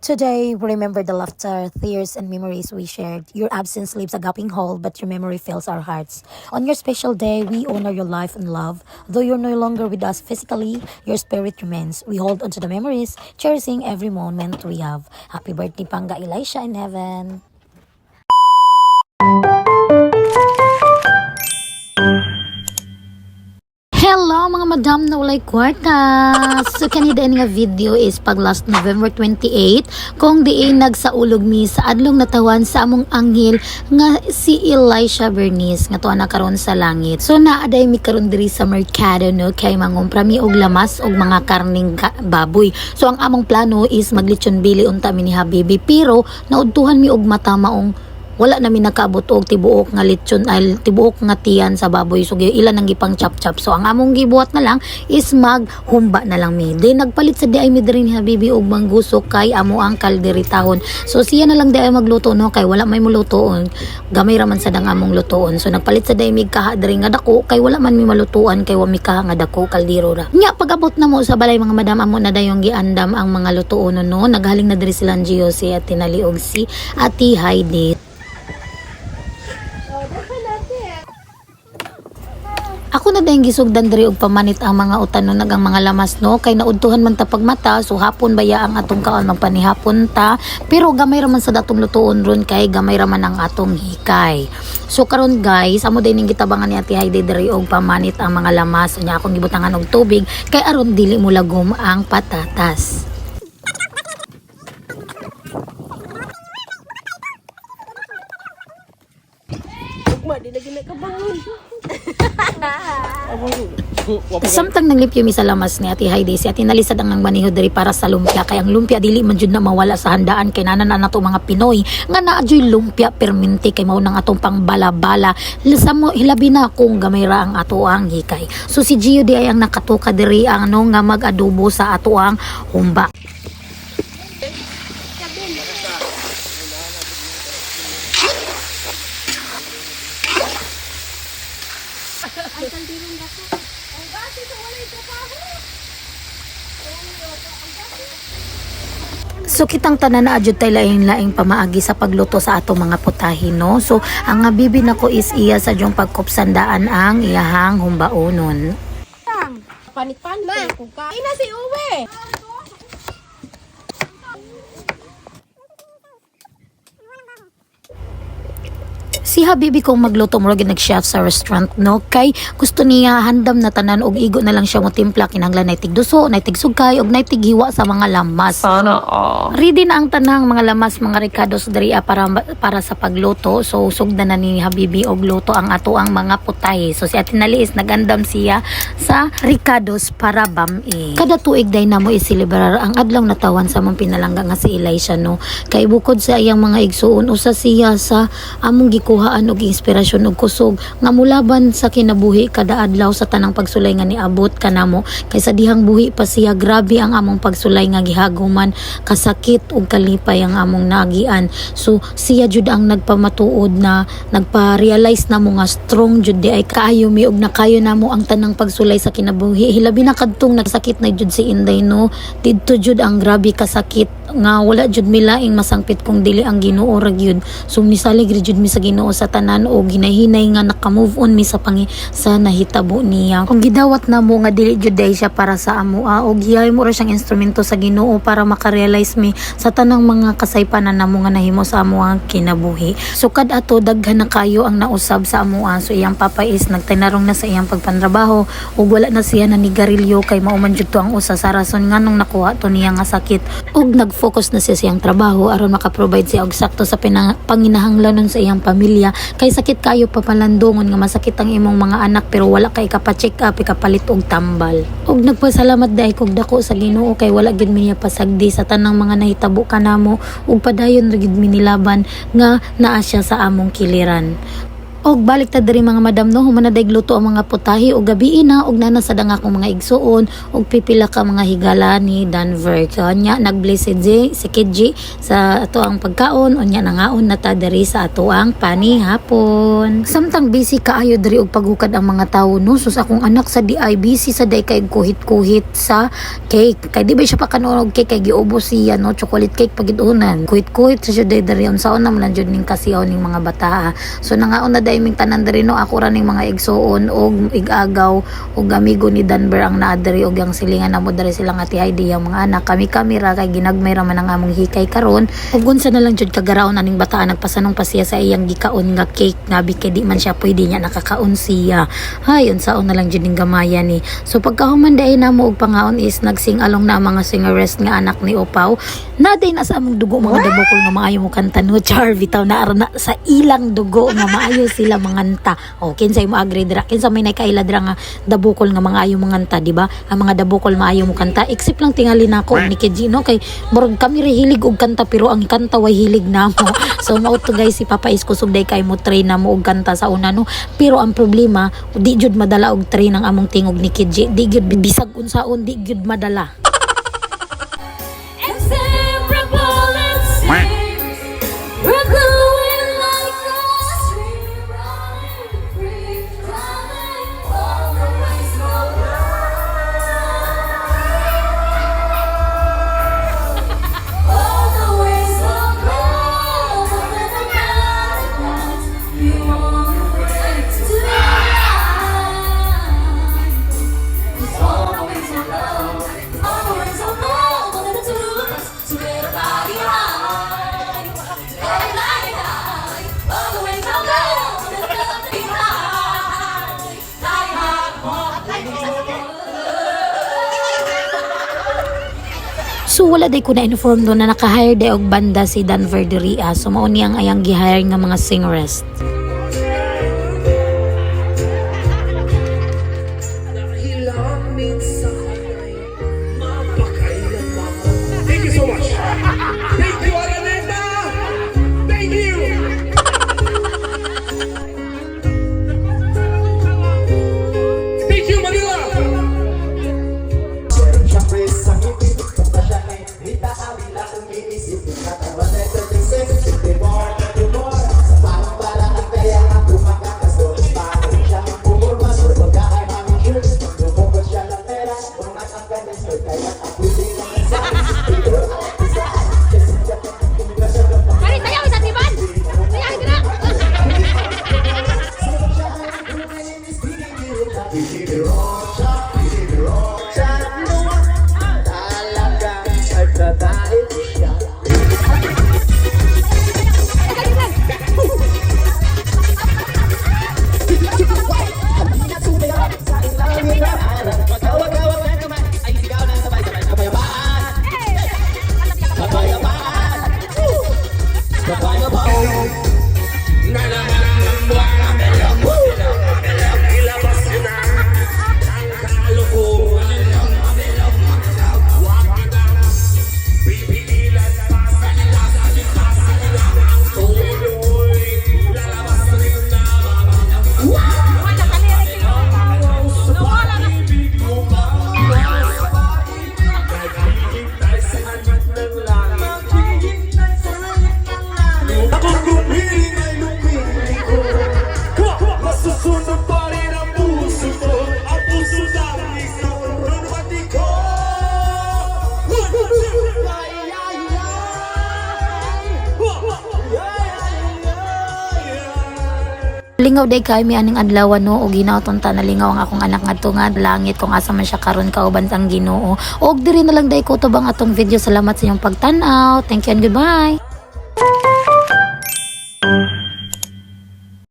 Today, we remember the laughter, tears, and memories we shared. Your absence leaves a gaping hole, but your memory fills our hearts. On your special day, we honor your life and love. Though you're no longer with us physically, your spirit remains. We hold onto the memories, cherishing every moment we have. Happy birthday, Panga Elisha in heaven. Hello mga madam na walay kwarta. So kanida nga video is pag last November 28 kung diin nagsaulog mi sa adlong natawan sa among anghel nga si Elisha Bernice nga tuwa na karon sa langit. So naaday mi karon diri sa merkado no kay mangumpra mi og lamas og mga karning baboy. So ang among plano is maglitsyon bili unta mi ni Habibi pero naudtuhan mi og mata maong wala namin nakaabot og tibuok nga lechon ay tibuok nga tiyan sa baboy so ilan ang gipang chop-chop. So ang among gibuhat na lang is maghumba na lang mi. Then nagpalit sa di ay mi diri ni Habibi og manggusok kay amo ang kalderitahon. So siya na lang di ay magluto no kay wala may mulutoon. Gamay ra man sa dang among lutoon. So nagpalit sa di ay mi kaha diri nga dako kay wala man mi malutuan kay wa mi kaha nga dako kaldero ra. Nya pag-abot na mo sa balay mga madam amo na dayong giandam ang mga lutoon no. Naghaling na diri silang Gio si at tinaliog si Ati Heidi. Ako na dahil gisugdan diri og pamanit ang mga utanon nagang mga lamas no kay naudtuhan man ta pagmata so hapon baya ang atong kaon magpanihapon ta pero gamay ra man sa datong lutuon ron kay gamay ra man ang atong hikay. So karon guys amo din ning gitabangan ni Ate Heidi diri og pamanit ang mga lamas nya akong gibutangan og tubig kay aron dili mo lagom ang patatas. Di lagi nak kabangun. Samtang nanglipyo mi sa lamas ni Ate Heidi si Ate nalisad ang maniho diri para sa lumpia kay ang lumpia dili man jud na mawala sa handaan kay nanan nato mga Pinoy nga naa joy lumpia perminti kay mao nang atong pang bala-bala mo hilabi na kung gamay ra ang ato ang hikay. So si Gio di ay ang nakatuka diri ang no nga mag-adobo sa ato ang humba. So kitang tanan na adjud tay laing pamaagi sa pagluto sa ato mga putahin no. So ang Habibi nako is iya sa jong pagkupsandaan ang iyahang humbaonon. Panit-panit ko ka. Ina si Uwe. Si Habibi kong magluto mo nag-chef sa restaurant no kay gusto niya handam na tanan og igo na lang siya mo timpla kinahanglan nay tigduso, nay tigsugkay og nay tighiwa sa mga lamas. Sana all. Ready na ang tanang mga lamas mga ricados diri para sa pagluto. So sugdan na ni Habibi og luto ang ato ang mga putay. So si Ate Naliis nagandam siya sa ricados para bami. Kada tuig day namo iselebrar ang adlaw natawan sa mong pinalangga nga si Elisha no. Kay bukod sa iyang mga igsuon usa siya sa among gikuhaan og inspirasyon og kusog nga mulaban sa kinabuhi kada adlaw sa tanang pagsulay nga niabot kanamo kay sa dihang buhi pa siya grabe ang among pagsulay nga gihaguman kasakit ug kalipay ang among nagian. So siya jud ang nagpamatuod na nagpa-realize na mo nga strong jud di ay kaayo mi og nakayo namo ang tanang pagsulay sa kinabuhi hilabi na kadtong nagsakit na jud si Inday no didto jud ang grabe kasakit nga wala jud mi laing masangpit kung dili ang Ginoo ra gyud. So misalig jud mi sa Ginoo sa tanan o ginahinay nga naka-move on mi sa sa nahitabo niya. Kung gidawat na mo nga dili jud day siya para sa amoa o gihay mo ra siyang instrumento sa Ginoo para maka-realize mi sa tanang mga kasaypanan namo nga nahimo sa amoa kinabuhi. So kad ato daghan na kayo ang nausab sa amoa. So iyang papa is nagtinarong na sa iyang pagpantrabaho ug wala na siya nanigarilyo kay mauman jud to ang usa sa rason nga nung nakuha to niya nga sakit ug nag-focus na siya sa iyang trabaho aron maka-provide siya og sakto sa panginahanglanon sa iyang pamilya kay sakit kayo papalandongon nga masakit ang imong mga anak pero wala kay ka-check up ikapalit og tambal. Og nagpasalamat daay kog dako sa Ginoo kay wala gid mi niya pasagdi sa tanang mga nahitabo kanamo ug padayon ra gid mi nilaban nga naa siya sa among kiliran. Og balik ta diri mga madam no, humana day luto ang mga putahe og gabi na og nana sa dang akong mga igsuon og pipila ka mga higala ni Danver. Kanya nag-blessed si Kidji sa ato ang pagkaon unya nangaon na ta diri sa ato ang panihapon. Samtang busy kaayo diri og paghukad ang mga tawo no, sus akong anak sa DIBC sa day kay kuhit-kuhit sa cake. Kay di ba siya pa kanog cake kay giubos siya no, chocolate cake pagidunan. Kuhit-kuhit sa siya day diri unsaon naman lang jud ning kasiyaw ning mga bata. So nangaon na day ming tanan diri no, ako ra ning mga igsuon og igagaw og amigo ni Danver ang naa diri og ang silingan namo diri sila nga Heidi ang mga anak kami ra kay ginagmay ra man ang among hikay karon ug unsa na lang jud kagaraon aning bataan nagpasanong pa siya sa iyang gikaon nga cake ngabi kay di man siya pwede niya nakakaon siya. Hay unsaon na lang jud ning gamayan ni. So pagkahuman day namo og pangaon is nagsing along na ang mga singerist nga anak ni Opaw. Naday na sa among dugo mga dabokol nga maayo mo kanta no, char bitaw na ara na sa ilang dugo nga maayo sila manganta. O kinsay mo agree dira, kinsa may nakaila dira nga dabukol nga mga ayo manganta, di ba? Ang mga dabukol maayo mo kanta. Except lang tingali nako ni Kejino kay murag kami re hilig og kanta pero ang kanta way hilig namo. So mao to guys si Papa Isko sugday kay mo train na mo og kanta sa una no. Pero ang problema di jud madala og train ang among tingog ni Kidji. Di jud bisag unsaon di jud madala. So wala day ko na inform do na naka-hire day og banda si Danver Diria. So mao ni ang ayang gi-hire nga mga singers. Thank you so much. Thank you, Araneta. Thank you. Thank you, Manila. Lingaw day kay mi aning adlaw no og ginaoton ta na lingaw ang akong anak ngadto nga langit kung asa man siya karon kauban sang Ginoo. Og diri na lang day ko tubang atong video. Salamat sa inyong pagtan-aw. Thank you and goodbye.